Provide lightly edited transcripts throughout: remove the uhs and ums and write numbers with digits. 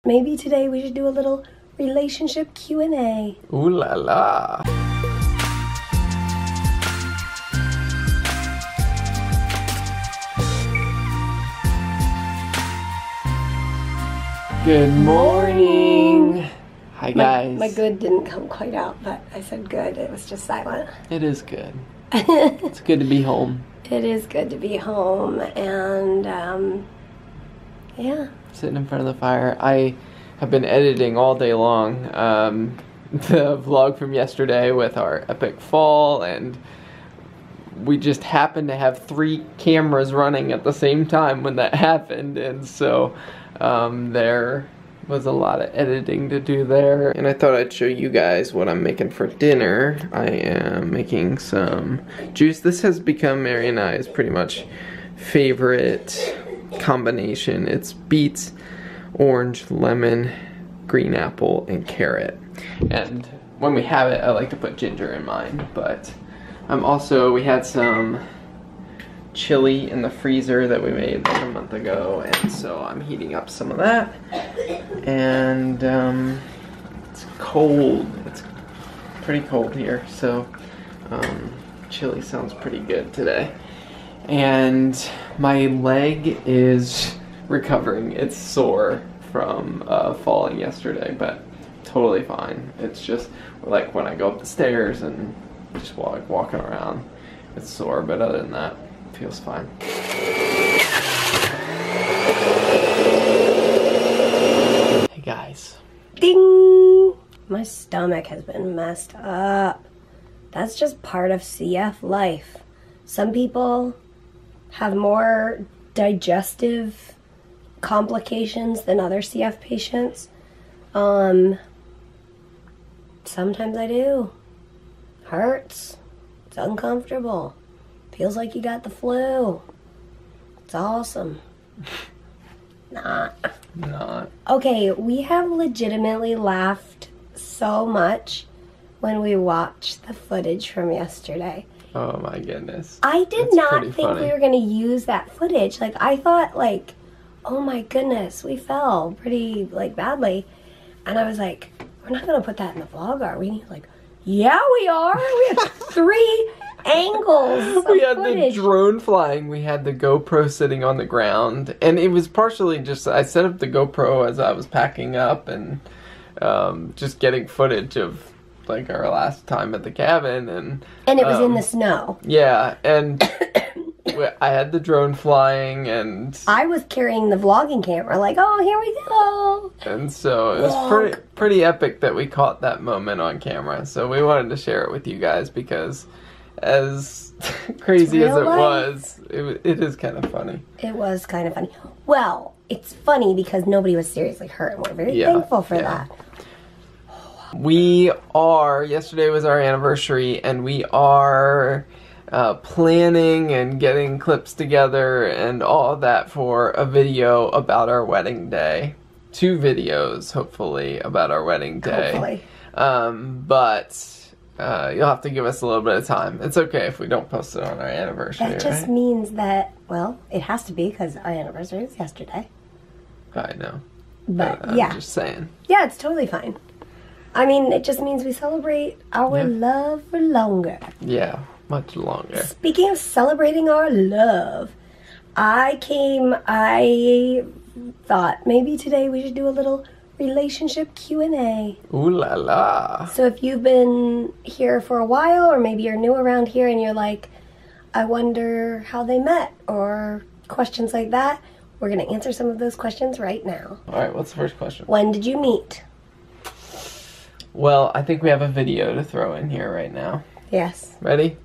maybe today we should do a little relationship Q&A. Ooh la la. Good morning. Hi guys. My good didn't come quite out, but I said good. It was just silent. It is good. It's good to be home. It is good to be home, and yeah. Sitting in front of the fire. I have been editing all day long the vlog from yesterday with our epic fall, and we just happened to have 3 cameras running at the same time when that happened, and so there was a lot of editing to do there. And I thought I'd show you guys what I'm making for dinner. I am making some juice. This has become Mary and I's pretty much favorite combination. It's beets, orange, lemon, green apple, and carrot. And when we have it, I like to put ginger in mine, but we had some chili in the freezer that we made like a month ago, and so I'm heating up some of that. And it's cold. It's pretty cold here, so chili sounds pretty good today. And my leg is recovering. It's sore from falling yesterday, but totally fine. It's just like when I go up the stairs and just walking around, it's sore, but other than that, it feels fine. Hey guys. Ding! My stomach has been messed up. That's just part of CF life. Some people have more digestive complications than other CF patients. Sometimes I do. Hurts. It's uncomfortable. Feels like you got the flu. It's awesome. Not. Okay, we have legitimately laughed so much when we watched the footage from yesterday. Oh my goodness. I did not think we were going to use that footage. Like, I thought, like, oh my goodness, we fell pretty, like, badly. And I was like, we're not going to put that in the vlog, are we? And he's like, yeah, we are. We had 3 angles. We had the drone flying. We had the GoPro sitting on the ground. And it was partially just, I set up the GoPro as I was packing up and just getting footage of, like, our last time at the cabin. And it was in the snow. Yeah, and I had the drone flying, and I was carrying the vlogging camera, like, oh, here we go. And so it was pretty epic that we caught that moment on camera. So we wanted to share it with you guys because, as crazy as it was, it is kind of funny. It was kind of funny. Well, it's funny because nobody was seriously hurt, and we're very thankful for that. Yesterday was our anniversary, and we are planning and getting clips together and all of that for a video about our wedding day. 2 videos, hopefully, about our wedding day. Hopefully. But you'll have to give us a little bit of time. It's okay if we don't post it on our anniversary, That just means that, well, it has to be because our anniversary is yesterday. I know. But, I'm just saying. Yeah, it's totally fine. I mean, it just means we celebrate our love for longer. Yeah, much longer. Speaking of celebrating our love, I thought maybe today we should do a little relationship Q&A. Ooh la la. So if you've been here for a while, or maybe you're new around here and you're like, I wonder how they met, or questions like that, we're going to answer some of those questions right now. Alright, what's the first question? When did you meet? Well, I think we have a video to throw in here right now. Yes. Ready?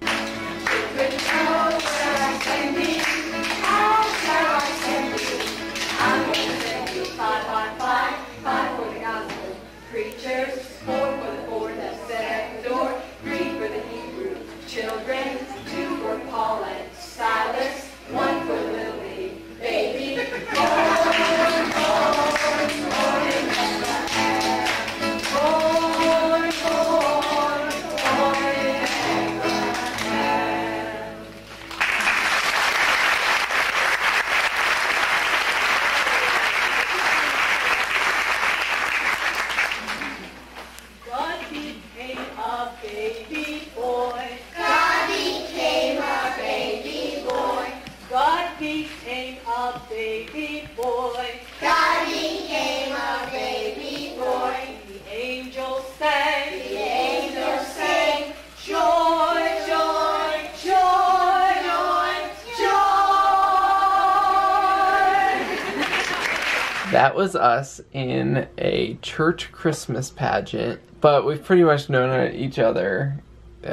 That was us in a church Christmas pageant, but we've pretty much known each other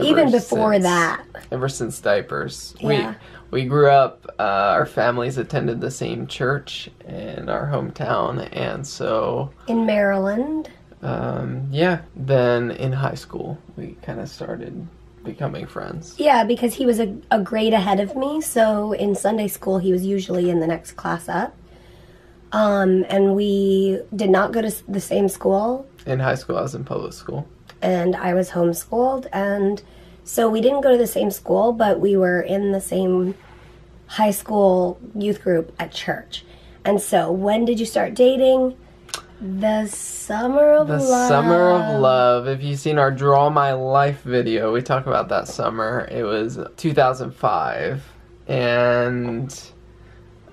even before that. Ever since diapers. Yeah. We grew up, our families attended the same church in our hometown, and so... In Maryland. Yeah. Then in high school, we kind of started becoming friends. Yeah, because he was a grade ahead of me, so in Sunday school he was usually in the next class up. And we did not go to the same school. In high school, I was in public school. And I was homeschooled, and so we didn't go to the same school, but we were in the same high school youth group at church. And so, when did you start dating? The summer of love. The summer of love. If you've seen our Draw My Life video, we talk about that summer. It was 2005, and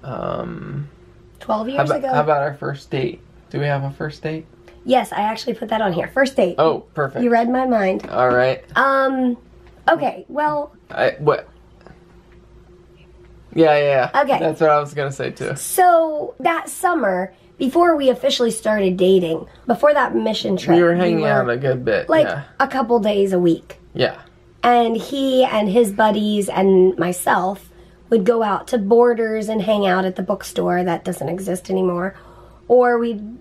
12 years ago. How about our first date? Do we have a first date? Yes, I actually put that on here. First date. Oh, perfect. You read my mind. All right. Okay, well... What? Yeah. Okay. That's what I was going to say, too. So, that summer, before we officially started dating, before that mission trip... We were hanging out a good bit, like, a couple days a week. Yeah. And he and his buddies and myself would go out to Borders and hang out at the bookstore that doesn't exist anymore. Or we'd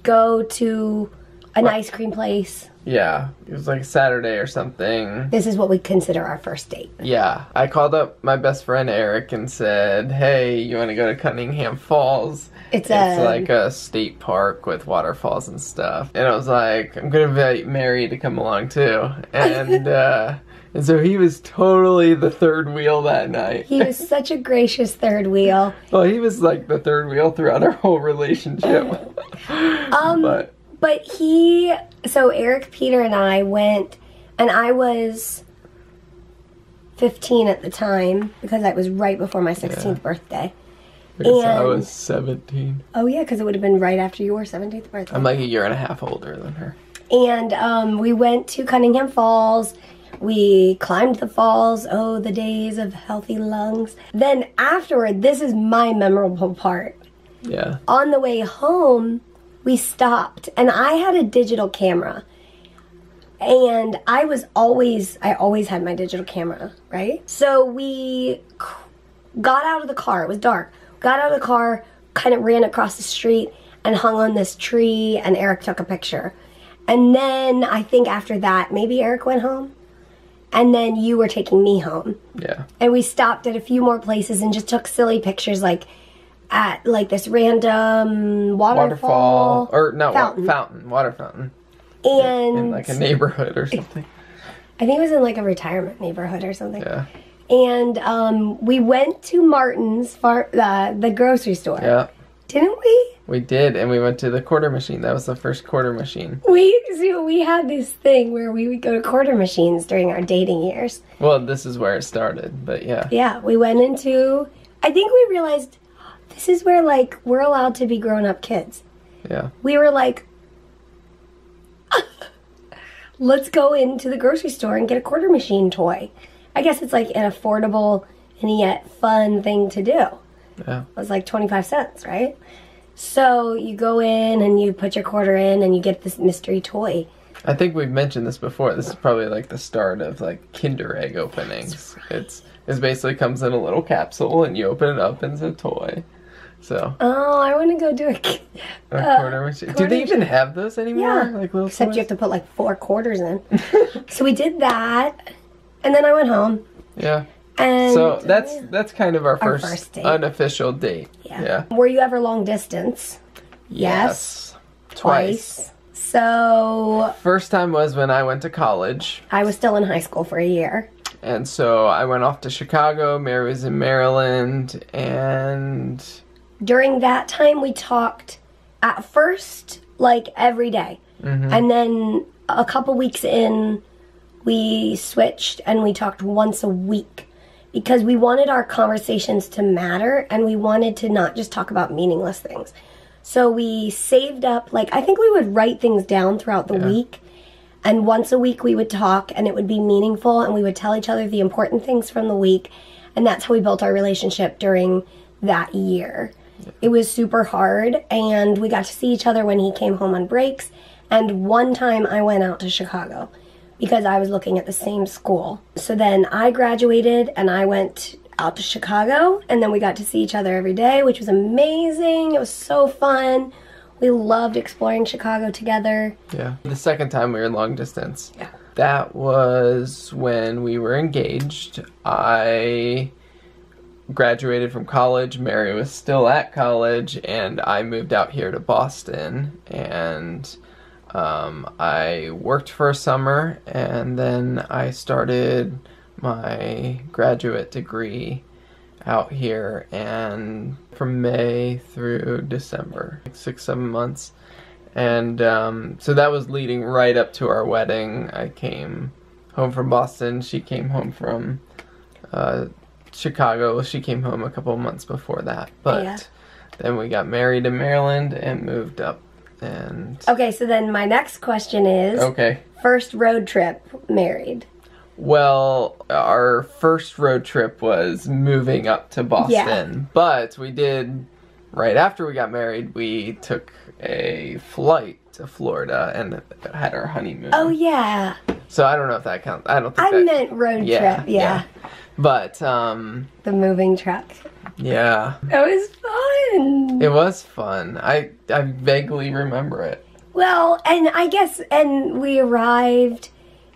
go to an ice cream place. Yeah, it was like Saturday or something. This is what we consider our first date. Yeah, I called up my best friend Eric and said, hey, you want to go to Cunningham Falls? It's like a state park with waterfalls and stuff. And I was like, I'm going to invite Mary to come along too. And and so he was totally the third wheel that night. He was such a gracious third wheel. Well, he was like the third wheel throughout our whole relationship. But so Eric, Peter, and I went, and I was 15 at the time, because that was right before my 16th birthday. I was 17. Oh yeah, because it would have been right after your 17th birthday. I'm like a year and a half older than her. And we went to Cunningham Falls. We climbed the falls. Oh, the days of healthy lungs. Then afterward, this is my memorable part. Yeah. On the way home, we stopped, and I had a digital camera. And I always had my digital camera, right? So we got out of the car. It was dark. Got out of the car, kind of ran across the street, and hung on this tree, and Eric took a picture. And then I think after that, maybe Eric went home. And then you were taking me home. Yeah. And we stopped at a few more places and just took silly pictures, like at like this random waterfall. Or no, fountain. Water fountain. And in like a neighborhood or something. I think it was in like a retirement neighborhood or something. Yeah. And we went to Martin's, the grocery store. Yeah. Didn't we? We did, and we went to the quarter machine. That was the first quarter machine. We had this thing where we would go to quarter machines during our dating years. Well, this is where it started, but yeah. Yeah, we went into, I think we realized this is where, like, we're allowed to be grown-up kids. Yeah. We were like, let's go into the grocery store and get a quarter machine toy. I guess it's like an affordable and yet fun thing to do. Yeah. It was like 25 cents, right? So you go in and you put your quarter in and you get this mystery toy. I think we've mentioned this before. This is probably like the start of like Kinder Egg openings. Right. It basically comes in a little capsule and you open it up and it's a toy. So. Oh, I want to go do a quarter machine. Do they even have those anymore? Yeah. Like little Except toys? you have to put like 4 quarters in. So we did that, and then I went home. Yeah. And so that's kind of our first date. Unofficial date. Yeah. Were you ever long distance? Yes. Twice. So first time was when I went to college. I was still in high school for a year. And so I went off to Chicago. Mary was in Maryland, and during that time we talked at first like every day. Mm-hmm. And then a couple weeks in we switched and we talked once a week. Because we wanted our conversations to matter, and we wanted to not just talk about meaningless things. So we saved up, like, I think we would write things down throughout the week, and once a week we would talk, and it would be meaningful, and we would tell each other the important things from the week, and that's how we built our relationship during that year. It was super hard, and we got to see each other when he came home on breaks. And one time I went out to Chicago because I was looking at the same school. So then I graduated and I went out to Chicago, and then we got to see each other every day, which was amazing. It was so fun. We loved exploring Chicago together. Yeah. The second time we were long distance. Yeah. That was when we were engaged. I graduated from college. Mary was still at college, and I moved out here to Boston. And I worked for a summer, and then I started my graduate degree out here, and from May through December, like 6-7 months. And so that was leading right up to our wedding. I came home from Boston. She came home from Chicago. She came home a couple of months before that. But then we got married in Maryland and moved up. And okay, so then my next question is, first road trip married. Well, our first road trip was moving up to Boston, but we did, right after we got married, we took a flight to Florida and had our honeymoon. Oh, yeah. So I don't know if that counts. I don't think I meant road trip, yeah. But, the moving truck. Yeah. It was fun. It was fun. I vaguely remember it. Well, and I guess, and we arrived...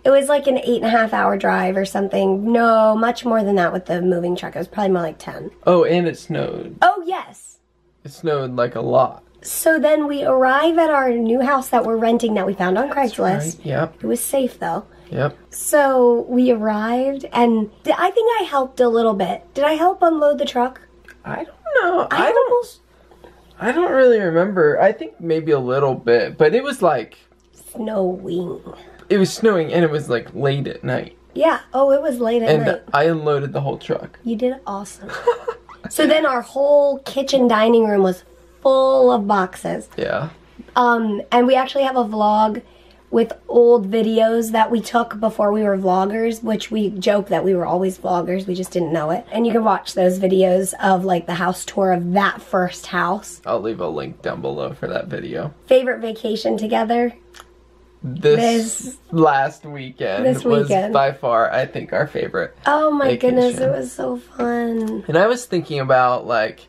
It was like an 8.5-hour drive or something. No, much more than that with the moving truck. It was probably more like 10. Oh, and it snowed. Oh, yes. It snowed like a lot. So then we arrive at our new house that we're renting that we found on Craigslist. Right. Yep. It was safe, though. Yep. So we arrived, and I think I helped a little bit. Did I help unload the truck? I don't know. I don't really remember. I think maybe a little bit, but it was like... snowing. It was snowing, and it was like late at night. Yeah. Oh, it was late at night. And I unloaded the whole truck. You did awesome. So then our whole kitchen dining room was full of boxes. Yeah. And we actually have a vlog with old videos that we took before we were vloggers, which we joke that we were always vloggers, we just didn't know it. And you can watch those videos of like the house tour of that first house. I'll leave a link down below for that video. Favorite vacation together? This last weekend was by far, I think, our favorite. Oh my vacation. Goodness, it was so fun. And I was thinking about, like,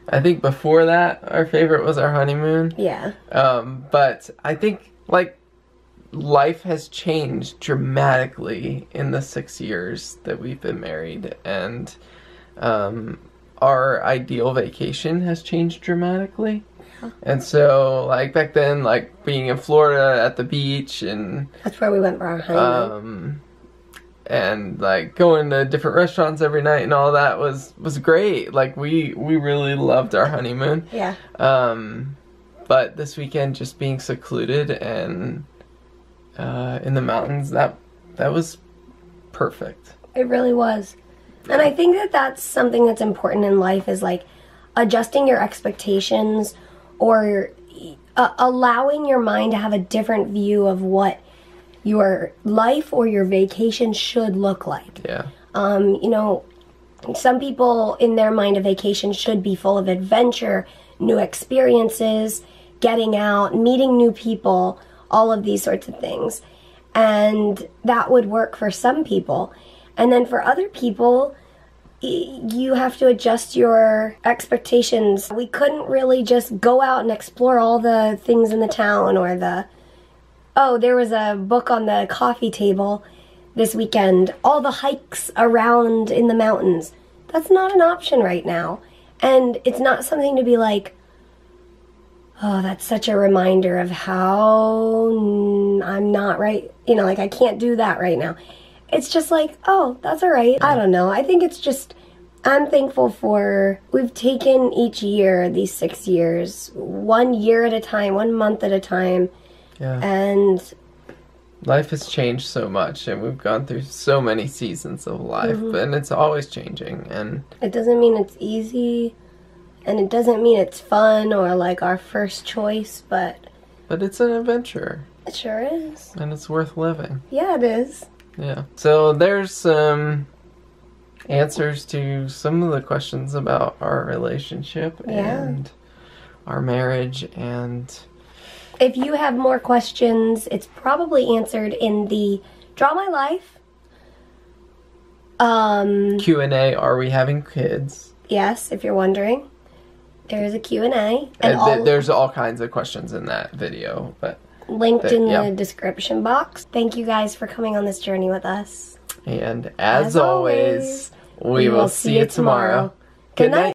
I think before that, our favorite was our honeymoon. Yeah. But I think, like, life has changed dramatically in the 6 years that we've been married. And our ideal vacation has changed dramatically. And so, like, back then, like, being in Florida at the beach and... That's where we went for our honeymoon. And, like, going to different restaurants every night and all that was great. Like, we really loved our honeymoon. Yeah. But this weekend, just being secluded and in the mountains, that was perfect. It really was. And I think that that's something that's important in life is, like, adjusting your expectations or allowing your mind to have a different view of what your life or your vacation should look like. Yeah. You know, some people in their mind a vacation should be full of adventure, new experiences, getting out, meeting new people, all of these sorts of things. And that would work for some people. And then for other people, you have to adjust your expectations. We couldn't really just go out and explore all the things in the town or there was a book on the coffee table this weekend. All the hikes around in the mountains. That's not an option right now. And it's not something to be like, oh, that's such a reminder of how I'm not right. You know, like I can't do that right now. It's just like, oh, that's all right. I don't know. I think it's just, I'm thankful for, we've taken each year, these 6 years, 1 year at a time, 1 month at a time. Yeah. And life has changed so much, and we've gone through so many seasons of life, and it's always changing. And it doesn't mean it's easy, and it doesn't mean it's fun or like our first choice, but it's an adventure. It sure is. And it's worth living. Yeah, it is. Yeah. So there's some answers to some of the questions about our relationship and our marriage. And if you have more questions, it's probably answered in the Draw My Life Q&A, Are We Having Kids? Yes, if you're wondering. There is a Q&A. And there's all kinds of questions in that video, but linked in the description box. Thank you guys for coming on this journey with us. And as always, we will see you tomorrow. Good night.